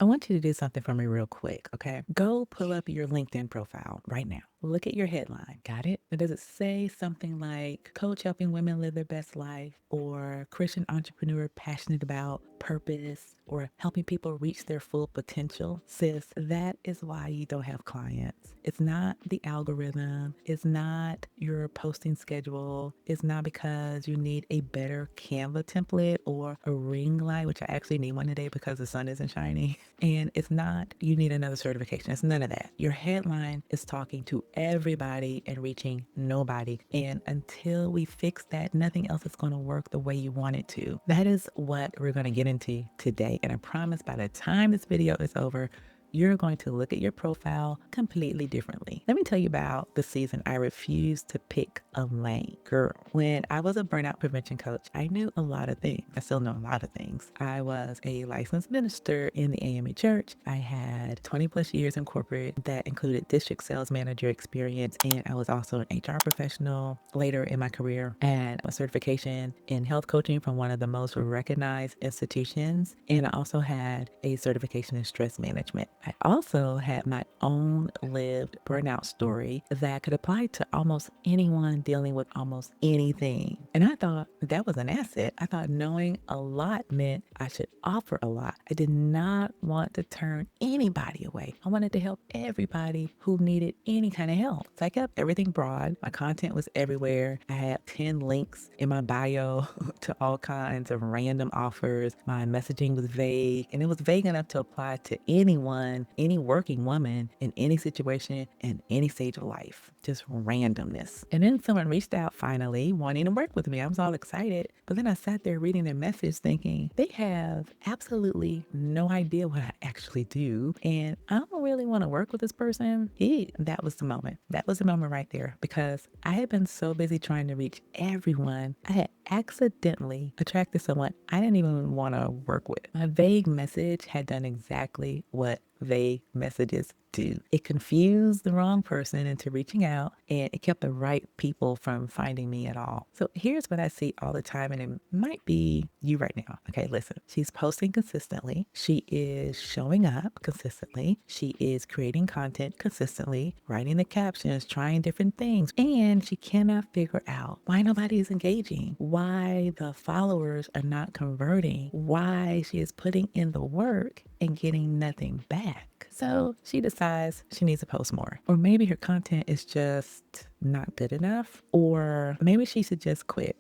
I want you to do something for me real quick, okay? Go pull up your LinkedIn profile right now. Look at your headline. Got it? Or does it say something like coach helping women live their best life, or Christian entrepreneur passionate about purpose, or helping people reach their full potential? Sis, that is why you don't have clients. It's not the algorithm. It's not your posting schedule. It's not because you need a better Canva template or a ring light, which I actually need one today because the sun isn't shining. And it's not you need another certification. It's none of that. Your headline is talking to everybody and reaching nobody. And until we fix that, nothing else is going to work the way you want it to. That is what we're going to get into today. And I promise by the time this video is over, you're going to look at your profile completely differently. Let me tell you about the season I refused to pick a lane. Girl, when I was a burnout prevention coach, I knew a lot of things. I still know a lot of things. I was a licensed minister in the AME church. I had 20 plus years in corporate that included district sales manager experience. And I was also an HR professional later in my career, and a certification in health coaching from one of the most recognized institutions. And I also had a certification in stress management. I also had my own lived burnout story that could apply to almost anyone dealing with almost anything. And I thought that was an asset. I thought knowing a lot meant I should offer a lot. I did not want to turn anybody away. I wanted to help everybody who needed any kind of help. So I kept everything broad. My content was everywhere. I had 10 links in my bio to all kinds of random offers. My messaging was vague, and it was vague enough to apply to anyone, any working woman in any situation in any stage of life. Just randomness. And then someone reached out finally wanting to work with me. I was all excited, but then I sat there reading their message thinking they have absolutely no idea what I actually do, and I don't really want to work with this person. That was the moment. That was the moment right there, because I had been so busy trying to reach everyone, I had accidentally attracted someone I didn't even want to work with. My vague message had done exactly what vague messages do. It confused the wrong person into reaching out, and it kept the right people from finding me at all. So here's what I see all the time, and it might be you right now. Okay, listen. She's posting consistently. She is showing up consistently. She is creating content consistently, writing the captions, trying different things, and she cannot figure out why nobody is engaging, why the followers are not converting, why she is putting in the work and getting nothing back. So she decides she needs to post more. Or maybe her content is just not good enough. Or maybe she should just quit.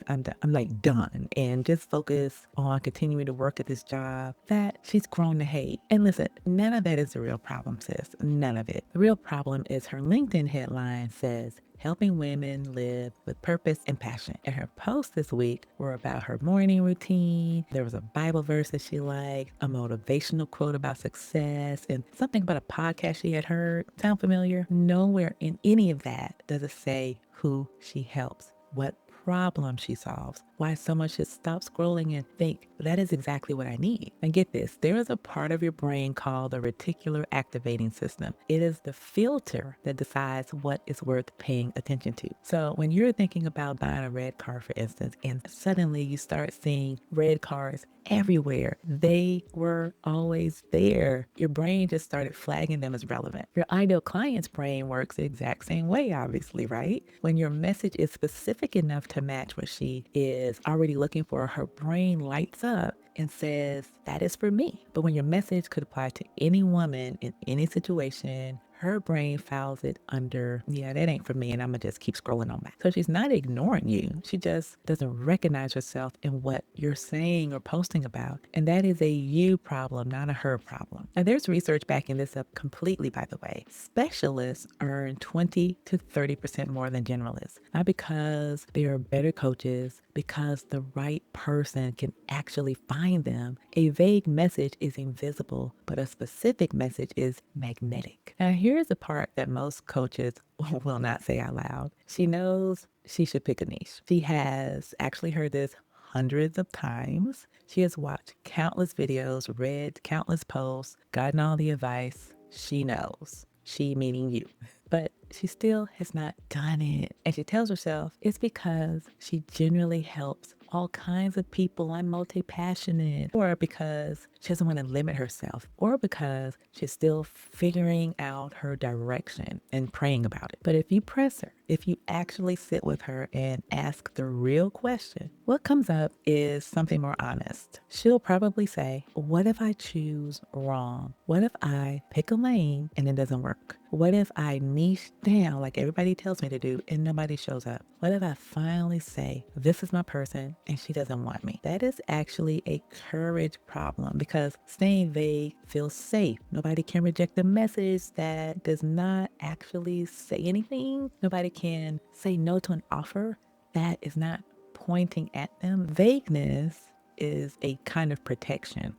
I'm done. I'm like done, and just focus on continuing to work at this job that she's grown to hate. And listen, none of that is the real problem, sis. None of it. The real problem is her LinkedIn headline says, helping women live with purpose and passion. And her posts this week were about her morning routine. There was a Bible verse that she liked, a motivational quote about success, and something about a podcast she had heard. Sound familiar? Nowhere in any of that does it say who she helps, what problem she solves, why someone should stop scrolling and think that is exactly what I need. And get this, there is a part of your brain called the reticular activating system. It is the filter that decides what is worth paying attention to. So when you're thinking about buying a red car, for instance, and suddenly you start seeing red cars everywhere, they were always there. Your brain just started flagging them as relevant. Your ideal client's brain works the exact same way, obviously, right? When your message is specific enough to match what she is already looking for, her brain lights up and says, that is for me. But when your message could apply to any woman in any situation, her brain files it under, yeah, that ain't for me, and I'm gonna just keep scrolling on back. So she's not ignoring you. She just doesn't recognize herself in what you're saying or posting about. And that is a you problem, not a her problem. Now, there's research backing this up completely, by the way. Specialists earn 20 to 30% more than generalists, not because they are better coaches, because the right person can actually find them. A vague message is invisible, but a specific message is magnetic. Now, here's the part that most coaches will not say out loud. She knows she should pick a niche. She has actually heard this hundreds of times. She has watched countless videos, read countless posts, gotten all the advice. She knows. She meaning you. But she still has not done it. And she tells herself it's because she genuinely helps all kinds of people. I'm multi-passionate. Or because she doesn't want to limit herself. Or because she's still figuring out her direction and praying about it. But if you press her, if you actually sit with her and ask the real question, what comes up is something more honest. She'll probably say, what if I choose wrong? What if I pick a lane and it doesn't work? What if I niche down like everybody tells me to do and nobody shows up? What if I finally say, this is my person and she doesn't want me? That is actually a courage problem because staying vague feels safe. Nobody can reject a message that does not actually say anything. Nobody can say no to an offer that is not pointing at them. Vagueness is a kind of protection.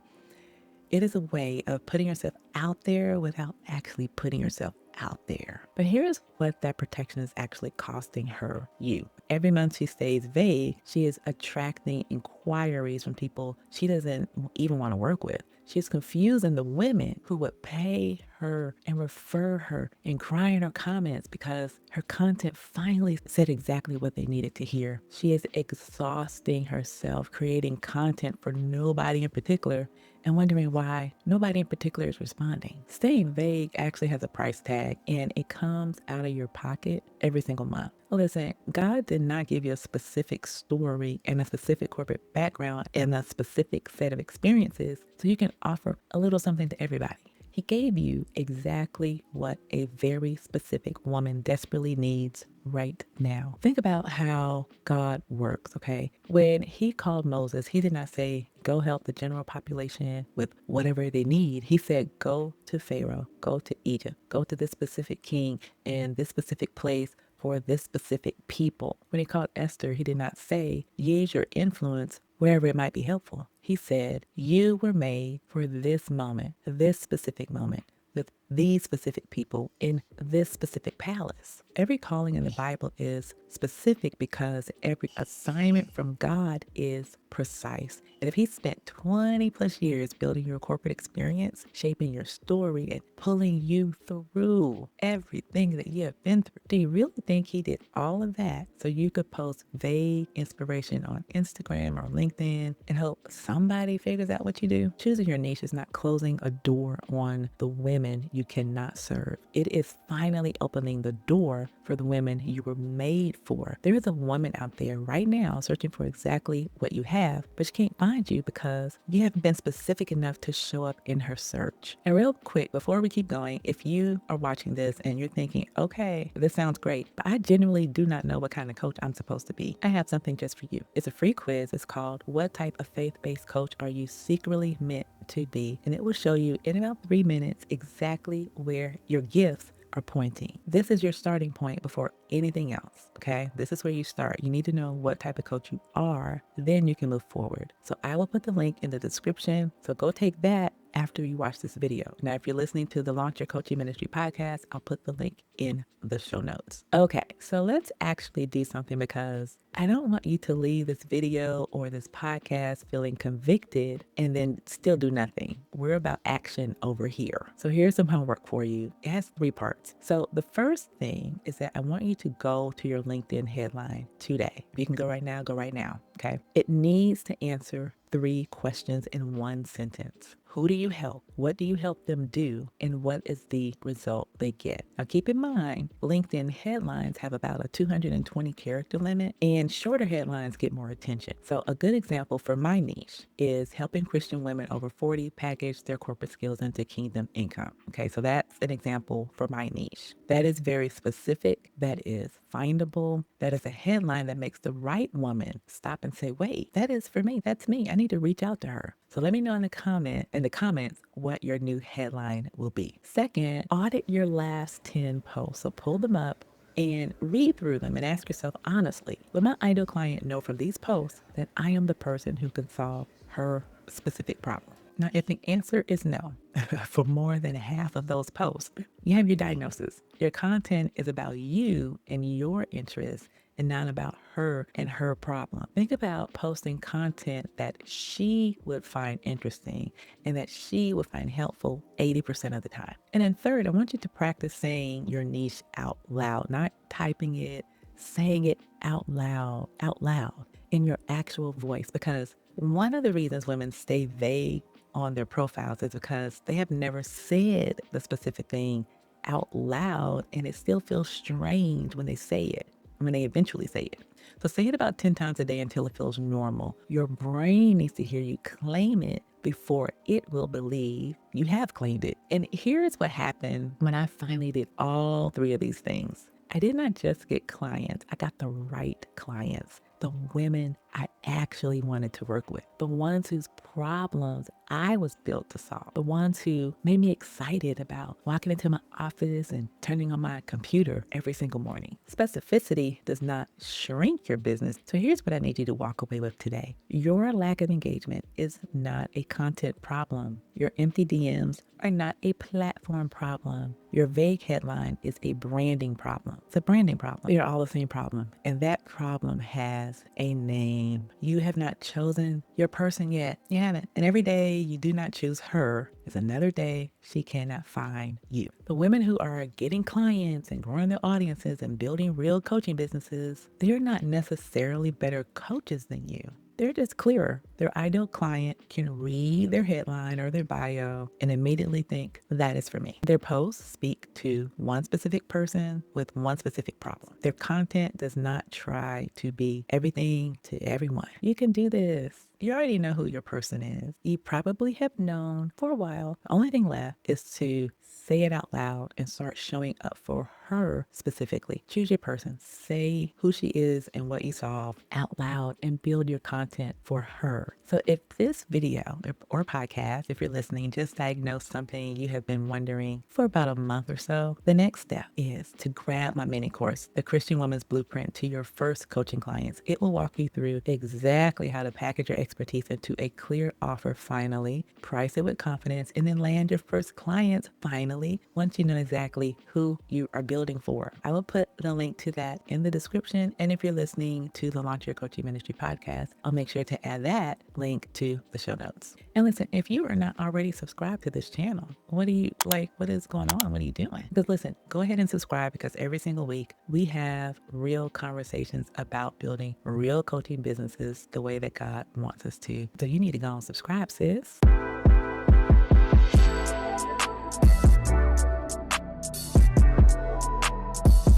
It is a way of putting yourself out there without actually putting yourself out there. But here's what that protection is actually costing her you. Every month she stays vague, she is attracting inquiries from people she doesn't even want to work with. She's confusing the women who would pay her and refer her and cry in her comments because her content finally said exactly what they needed to hear. She is exhausting herself creating content for nobody in particular and wondering why nobody in particular is responding. Staying vague actually has a price tag and it comes out of your pocket every single month. Well, listen, God did not give you a specific story and a specific corporate background and a specific set of experiences so you can offer a little something to everybody. He gave you exactly what a very specific woman desperately needs right now. Think about how God works, okay? When he called Moses, he did not say, go help the general population with whatever they need. He said, go to Pharaoh, go to Egypt, go to this specific king and this specific place for this specific people. When he called Esther, he did not say, use your influence wherever it might be helpful. He said, you were made for this moment, this specific moment, with these specific people in this specific palace. Every calling in the Bible is specific because every assignment from God is precise. And if he spent 20 plus years building your corporate experience, shaping your story, and pulling you through everything that you have been through, do you really think he did all of that so you could post vague inspiration on Instagram or LinkedIn and hope somebody figures out what you do? Choosing your niche is not closing a door on the women you cannot serve. It is finally opening the door for the women you were made for. There is a woman out there right now searching for exactly what you have, but she can't find you because you haven't been specific enough to show up in her search. And real quick, before we keep going, if you are watching this and you're thinking, okay, this sounds great, but I genuinely do not know what kind of coach I'm supposed to be, I have something just for you. It's a free quiz. It's called What Type of Faith-Based Coach Are You Secretly Meant to Be? And it will show you in about 3 minutes exactly where your gifts are pointing. This is your starting point before anything else, okay? This is where you start. You need to know what type of coach you are, then you can move forward. So I will put the link in the description. So go take that after you watch this video. Now, if you're listening to the Launch Your Coaching Ministry podcast, I'll put the link in the show notes. Okay, so let's actually do something because I don't want you to leave this video or this podcast feeling convicted and then still do nothing. We're about action over here. So here's some homework for you. It has 3 parts. So the first thing is that I want you to go to your LinkedIn headline today. If you can go right now, okay? It needs to answer 3 questions in 1 sentence. Who do you help? What do you help them do? And what is the result they get? Now, keep in mind, LinkedIn headlines have about a 220 character limit and shorter headlines get more attention. So a good example for my niche is helping Christian women over 40 package their corporate skills into kingdom income. Okay, so that's an example for my niche. That is very specific. That is findable. That is a headline that makes the right woman stop and say, wait, that is for me. That's me. I need to reach out to her. So let me know in the comments what your new headline will be. Second, audit your last 10 posts. So pull them up and read through them and ask yourself honestly, will my ideal client know from these posts that I am the person who can solve her specific problem? Now, if the answer is no, for more than half of those posts, you have your diagnosis. Your content is about you and your interests and not about her and her problem. Think about posting content that she would find interesting and that she would find helpful 80% of the time. And then third, I want you to practice saying your niche out loud, not typing it, saying it out loud. in your actual voice, because one of the reasons women stay vague on their profiles is because they have never said the specific thing out loud, and it still feels strange when they say it, when they eventually say it. So say it about 10 times a day until it feels normal. Your brain needs to hear you claim it before it will believe you have claimed it. And here's what happened when I finally did all three of these things. I did not just get clients, I got the right clients. The women I actually wanted to work with, the ones whose problems I was built to solve, the ones who made me excited about walking into my office and turning on my computer every single morning. Specificity does not shrink your business. So here's what I need you to walk away with today. Your lack of engagement is not a content problem. Your empty DMs are not a platform problem. Your vague headline is a branding problem. It's a branding problem. We are all the same problem. And that problem has a name. You have not chosen your person yet. You haven't. And every day you do not choose her is another day she cannot find you. The women who are getting clients and growing their audiences and building real coaching businesses, they're not necessarily better coaches than you. They're just clearer. Their ideal client can read their headline or their bio and immediately think, that is for me. Their posts speak to one specific person with one specific problem. Their content does not try to be everything to everyone. You can do this. You already know who your person is. You probably have known for a while. The only thing left is to say it out loud and start showing up for her specifically. Choose your person. Say who she is and what you solve out loud and build your content for her. So if this video or podcast, if you're listening, just diagnosed something you have been wondering for about a month or so, the next step is to grab my mini course, The Christian Woman's Blueprint to Your First Coaching Clients. It will walk you through exactly how to package your expertise into a clear offer finally, price it with confidence, and then land your first clients finally once you know exactly who you are building for. I will put the link to that in the description. And if you're listening to the Launch Your Coaching Ministry podcast, I'll make sure to add that link to the show notes. And listen, if you are not already subscribed to this channel, what is going on? What are you doing? Because listen, go ahead and subscribe, because every single week we have real conversations about building real coaching businesses the way that God wants us to. So you need to go and subscribe, sis.